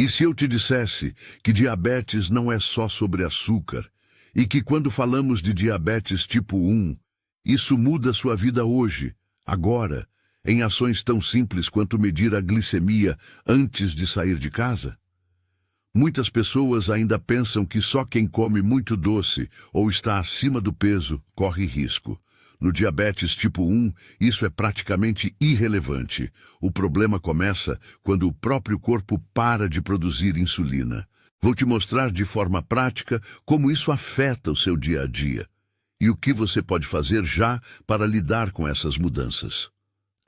E se eu te dissesse que diabetes não é só sobre açúcar, e que quando falamos de diabetes tipo 1, isso muda sua vida hoje, agora, em ações tão simples quanto medir a glicemia antes de sair de casa? Muitas pessoas ainda pensam que só quem come muito doce ou está acima do peso corre risco. No diabetes tipo 1, isso é praticamente irrelevante. O problema começa quando o próprio corpo para de produzir insulina. Vou te mostrar de forma prática como isso afeta o seu dia a dia e o que você pode fazer já para lidar com essas mudanças.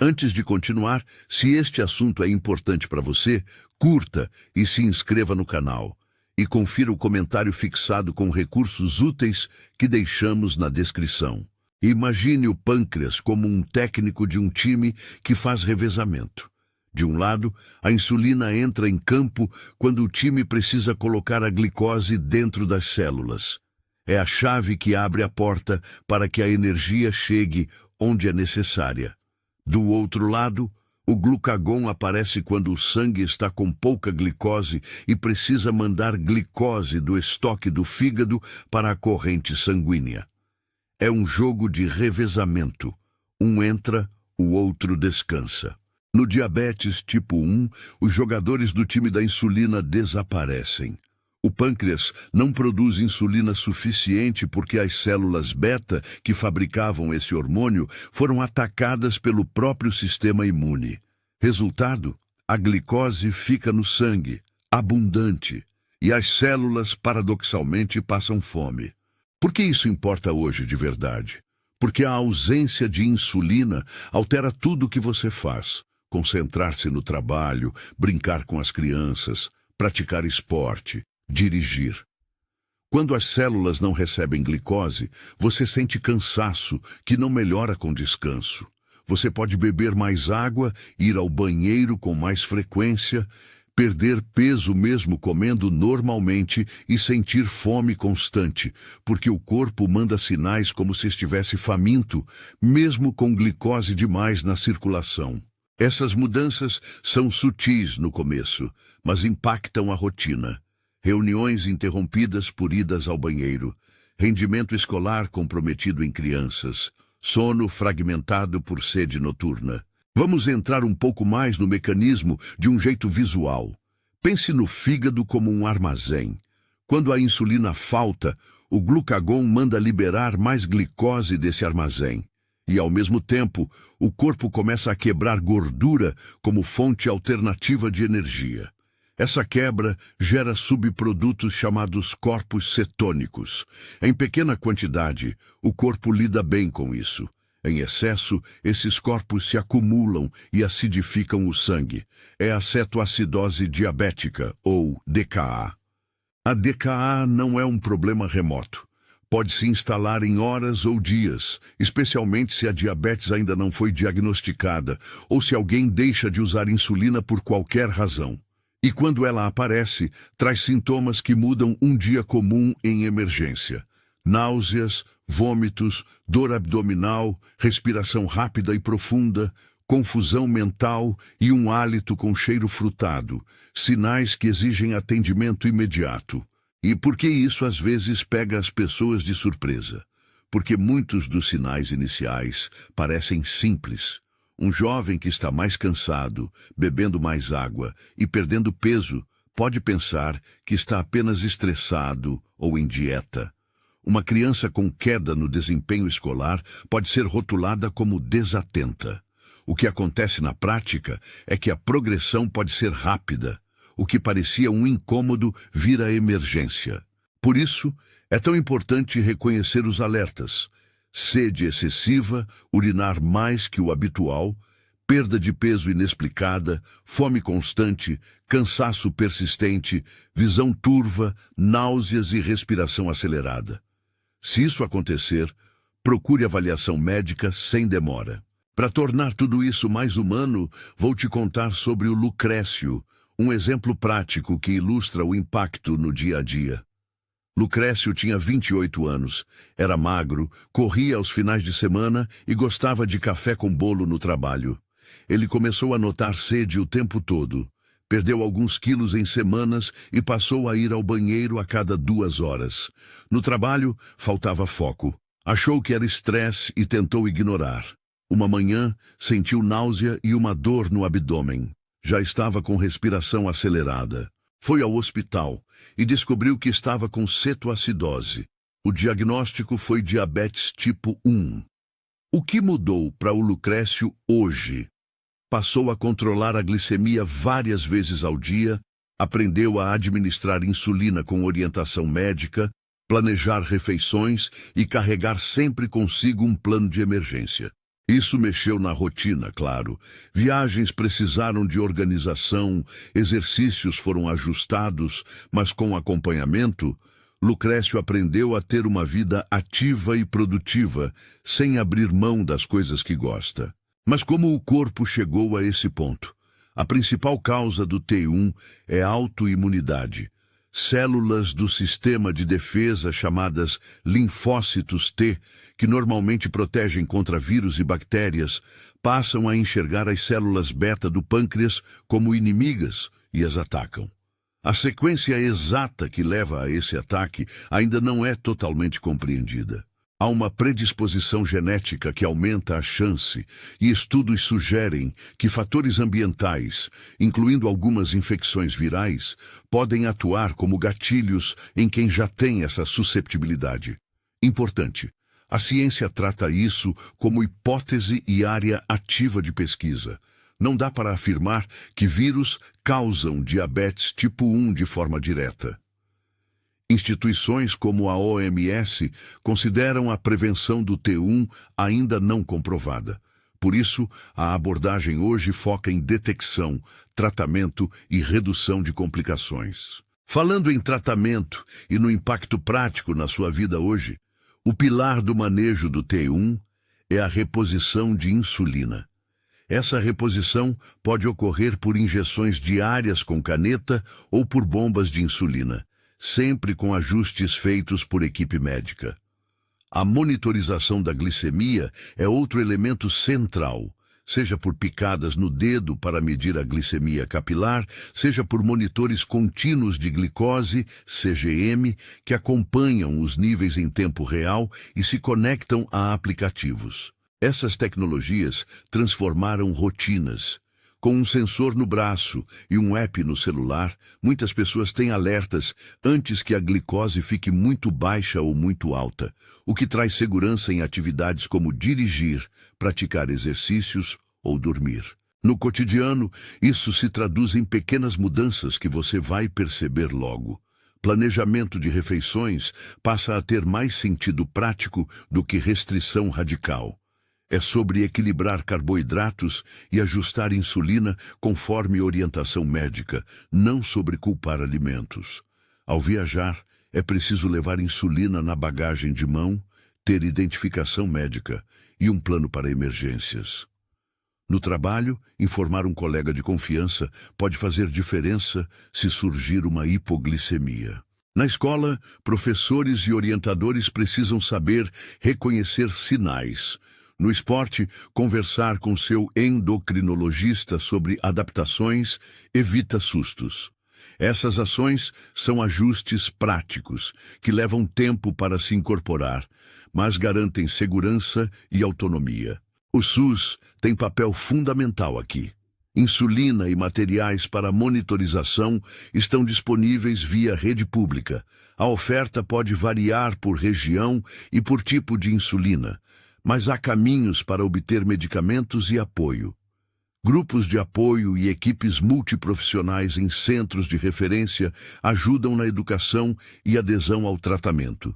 Antes de continuar, se este assunto é importante para você, curta e se inscreva no canal. E confira o comentário fixado com recursos úteis que deixamos na descrição. Imagine o pâncreas como um técnico de um time que faz revezamento. De um lado, a insulina entra em campo quando o time precisa colocar a glicose dentro das células. É a chave que abre a porta para que a energia chegue onde é necessária. Do outro lado, o glucagon aparece quando o sangue está com pouca glicose e precisa mandar glicose do estoque do fígado para a corrente sanguínea. É um jogo de revezamento. Um entra, o outro descansa. No diabetes tipo 1, os jogadores do time da insulina desaparecem. O pâncreas não produz insulina suficiente porque as células beta que fabricavam esse hormônio foram atacadas pelo próprio sistema imune. Resultado, a glicose fica no sangue, abundante, e as células, paradoxalmente, passam fome. Por que isso importa hoje de verdade? Porque a ausência de insulina altera tudo o que você faz. Concentrar-se no trabalho, brincar com as crianças, praticar esporte, dirigir. Quando as células não recebem glicose, você sente cansaço que não melhora com descanso. Você pode beber mais água, ir ao banheiro com mais frequência, perder peso mesmo comendo normalmente e sentir fome constante, porque o corpo manda sinais como se estivesse faminto, mesmo com glicose demais na circulação. Essas mudanças são sutis no começo, mas impactam a rotina. Reuniões interrompidas por idas ao banheiro, rendimento escolar comprometido em crianças, sono fragmentado por sede noturna. Vamos entrar um pouco mais no mecanismo de um jeito visual. Pense no fígado como um armazém. Quando a insulina falta, o glucagon manda liberar mais glicose desse armazém. E, ao mesmo tempo, o corpo começa a quebrar gordura como fonte alternativa de energia. Essa quebra gera subprodutos chamados corpos cetônicos. Em pequena quantidade, o corpo lida bem com isso. Em excesso, esses corpos se acumulam e acidificam o sangue. É a cetoacidose diabética, ou DKA. A DKA não é um problema remoto. Pode se instalar em horas ou dias, especialmente se a diabetes ainda não foi diagnosticada ou se alguém deixa de usar insulina por qualquer razão. E quando ela aparece, traz sintomas que mudam um dia comum em emergência. Náuseas, vômitos, dor abdominal, respiração rápida e profunda, confusão mental e um hálito com cheiro frutado, sinais que exigem atendimento imediato. E por que isso às vezes pega as pessoas de surpresa? Porque muitos dos sinais iniciais parecem simples. Um jovem que está mais cansado, bebendo mais água e perdendo peso pode pensar que está apenas estressado ou em dieta. Uma criança com queda no desempenho escolar pode ser rotulada como desatenta. O que acontece na prática é que a progressão pode ser rápida. O que parecia um incômodo vira emergência. Por isso, é tão importante reconhecer os alertas. Sede excessiva, urinar mais que o habitual, perda de peso inexplicada, fome constante, cansaço persistente, visão turva, náuseas e respiração acelerada. Se isso acontecer, procure avaliação médica sem demora. Para tornar tudo isso mais humano, vou te contar sobre o Lucrécio, um exemplo prático que ilustra o impacto no dia a dia. Lucrécio tinha 28 anos, era magro, corria aos finais de semana e gostava de café com bolo no trabalho. Ele começou a notar sede o tempo todo. Perdeu alguns quilos em semanas e passou a ir ao banheiro a cada 2 horas. No trabalho, faltava foco. Achou que era estresse e tentou ignorar. Uma manhã, sentiu náusea e uma dor no abdômen. Já estava com respiração acelerada. Foi ao hospital e descobriu que estava com cetoacidose. O diagnóstico foi diabetes tipo 1. O que mudou para o Lucrécio hoje? Passou a controlar a glicemia várias vezes ao dia, aprendeu a administrar insulina com orientação médica, planejar refeições e carregar sempre consigo um plano de emergência. Isso mexeu na rotina, claro. Viagens precisaram de organização, exercícios foram ajustados, mas com acompanhamento, Lucrécio aprendeu a ter uma vida ativa e produtiva, sem abrir mão das coisas que gosta. Mas como o corpo chegou a esse ponto? A principal causa do T1 é a autoimunidade. Células do sistema de defesa chamadas linfócitos T, que normalmente protegem contra vírus e bactérias, passam a enxergar as células beta do pâncreas como inimigas e as atacam. A sequência exata que leva a esse ataque ainda não é totalmente compreendida. Há uma predisposição genética que aumenta a chance, e estudos sugerem que fatores ambientais, incluindo algumas infecções virais, podem atuar como gatilhos em quem já tem essa susceptibilidade. Importante, a ciência trata isso como hipótese e área ativa de pesquisa. Não dá para afirmar que vírus causam diabetes tipo 1 de forma direta. Instituições como a OMS consideram a prevenção do T1 ainda não comprovada. Por isso, a abordagem hoje foca em detecção, tratamento e redução de complicações. Falando em tratamento e no impacto prático na sua vida hoje, o pilar do manejo do T1 é a reposição de insulina. Essa reposição pode ocorrer por injeções diárias com caneta ou por bombas de insulina, sempre com ajustes feitos por equipe médica. A monitorização da glicemia é outro elemento central, seja por picadas no dedo para medir a glicemia capilar, seja por monitores contínuos de glicose, CGM, que acompanham os níveis em tempo real e se conectam a aplicativos. Essas tecnologias transformaram rotinas. Com um sensor no braço e um app no celular, muitas pessoas têm alertas antes que a glicose fique muito baixa ou muito alta, o que traz segurança em atividades como dirigir, praticar exercícios ou dormir. No cotidiano, isso se traduz em pequenas mudanças que você vai perceber logo. Planejamento de refeições passa a ter mais sentido prático do que restrição radical. É sobre equilibrar carboidratos e ajustar insulina conforme orientação médica, não sobre culpar alimentos. Ao viajar, é preciso levar insulina na bagagem de mão, ter identificação médica e um plano para emergências. No trabalho, informar um colega de confiança pode fazer diferença se surgir uma hipoglicemia. Na escola, professores e orientadores precisam saber reconhecer sinais. No esporte, conversar com seu endocrinologista sobre adaptações evita sustos. Essas ações são ajustes práticos, que levam tempo para se incorporar, mas garantem segurança e autonomia. O SUS tem papel fundamental aqui. Insulina e materiais para monitorização estão disponíveis via rede pública. A oferta pode variar por região e por tipo de insulina, mas há caminhos para obter medicamentos e apoio. Grupos de apoio e equipes multiprofissionais em centros de referência ajudam na educação e adesão ao tratamento.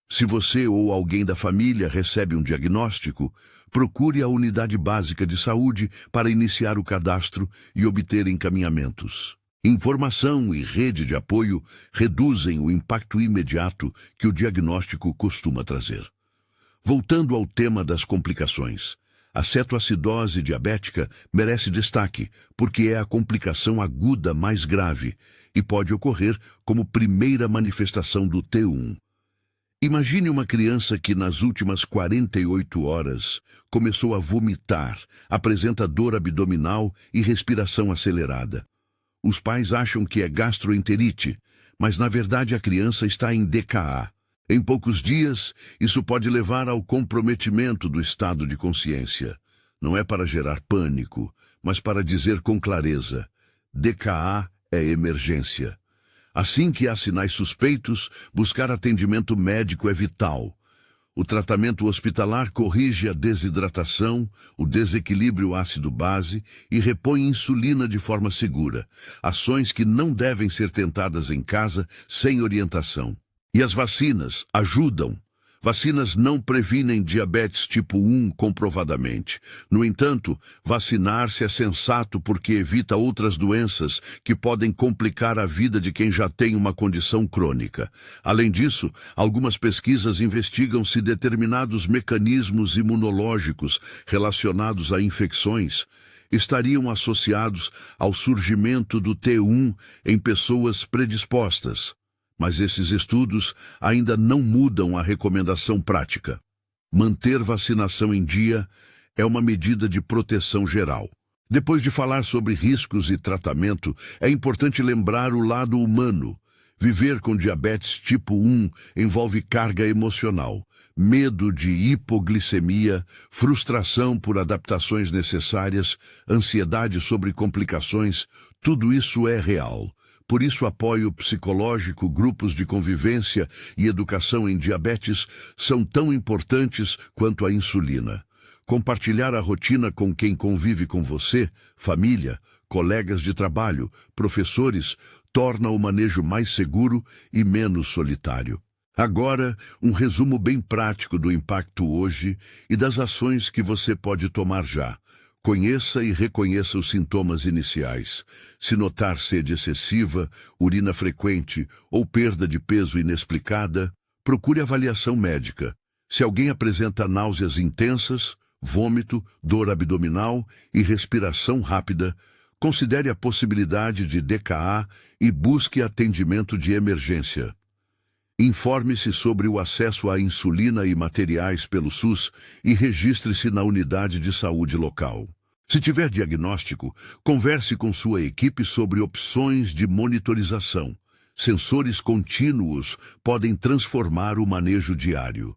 Se você ou alguém da família recebe um diagnóstico, procure a unidade básica de saúde para iniciar o cadastro e obter encaminhamentos. Informação e rede de apoio reduzem o impacto imediato que o diagnóstico costuma trazer. Voltando ao tema das complicações, a cetoacidose diabética merece destaque porque é a complicação aguda mais grave e pode ocorrer como primeira manifestação do T1. Imagine uma criança que nas últimas 48 horas começou a vomitar, apresenta dor abdominal e respiração acelerada. Os pais acham que é gastroenterite, mas na verdade a criança está em DKA. Em poucos dias, isso pode levar ao comprometimento do estado de consciência. Não é para gerar pânico, mas para dizer com clareza: DKA é emergência. Assim que há sinais suspeitos, buscar atendimento médico é vital. O tratamento hospitalar corrige a desidratação, o desequilíbrio ácido-base e repõe insulina de forma segura, ações que não devem ser tentadas em casa sem orientação. E as vacinas ajudam. Vacinas não previnem diabetes tipo 1 comprovadamente. No entanto, vacinar-se é sensato porque evita outras doenças que podem complicar a vida de quem já tem uma condição crônica. Além disso, algumas pesquisas investigam se determinados mecanismos imunológicos relacionados a infecções estariam associados ao surgimento do T1 em pessoas predispostas. Mas esses estudos ainda não mudam a recomendação prática. Manter vacinação em dia é uma medida de proteção geral. Depois de falar sobre riscos e tratamento, é importante lembrar o lado humano. Viver com diabetes tipo 1 envolve carga emocional, medo de hipoglicemia, frustração por adaptações necessárias, ansiedade sobre complicações. Tudo isso é real. Por isso, apoio psicológico, grupos de convivência e educação em diabetes são tão importantes quanto a insulina. Compartilhar a rotina com quem convive com você, família, colegas de trabalho, professores, torna o manejo mais seguro e menos solitário. Agora, um resumo bem prático do impacto hoje e das ações que você pode tomar já. Conheça e reconheça os sintomas iniciais. Se notar sede excessiva, urina frequente ou perda de peso inexplicada, procure avaliação médica. Se alguém apresenta náuseas intensas, vômito, dor abdominal e respiração rápida, considere a possibilidade de DKA e busque atendimento de emergência. Informe-se sobre o acesso à insulina e materiais pelo SUS e registre-se na unidade de saúde local. Se tiver diagnóstico, converse com sua equipe sobre opções de monitorização. Sensores contínuos podem transformar o manejo diário.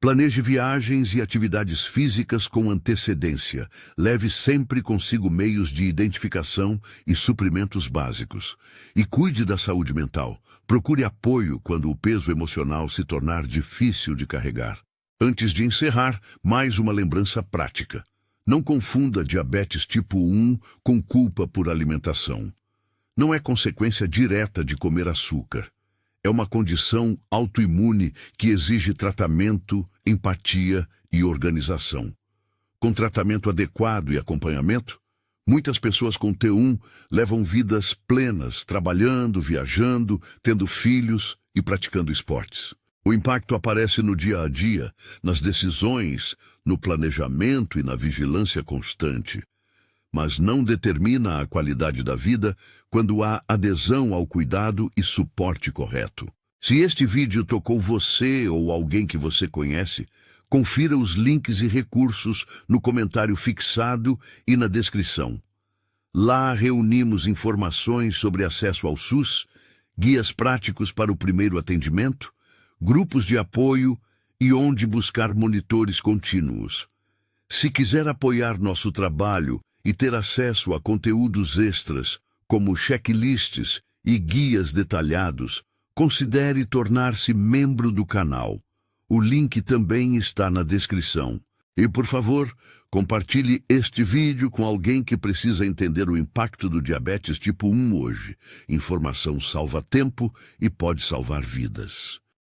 Planeje viagens e atividades físicas com antecedência. Leve sempre consigo meios de identificação e suprimentos básicos. E cuide da saúde mental. Procure apoio quando o peso emocional se tornar difícil de carregar. Antes de encerrar, mais uma lembrança prática. Não confunda diabetes tipo 1 com culpa por alimentação. Não é consequência direta de comer açúcar. É uma condição autoimune que exige tratamento, empatia e organização. Com tratamento adequado e acompanhamento, muitas pessoas com T1 levam vidas plenas, trabalhando, viajando, tendo filhos e praticando esportes. O impacto aparece no dia a dia, nas decisões, no planejamento e na vigilância constante. Mas não determina a qualidade da vida quando há adesão ao cuidado e suporte correto. Se este vídeo tocou você ou alguém que você conhece, confira os links e recursos no comentário fixado e na descrição. Lá reunimos informações sobre acesso ao SUS, guias práticos para o primeiro atendimento, grupos de apoio e onde buscar monitores contínuos. Se quiser apoiar nosso trabalho e ter acesso a conteúdos extras, como checklists e guias detalhados, considere tornar-se membro do canal. O link também está na descrição. E, por favor, compartilhe este vídeo com alguém que precisa entender o impacto do diabetes tipo 1 hoje. Informação salva tempo e pode salvar vidas.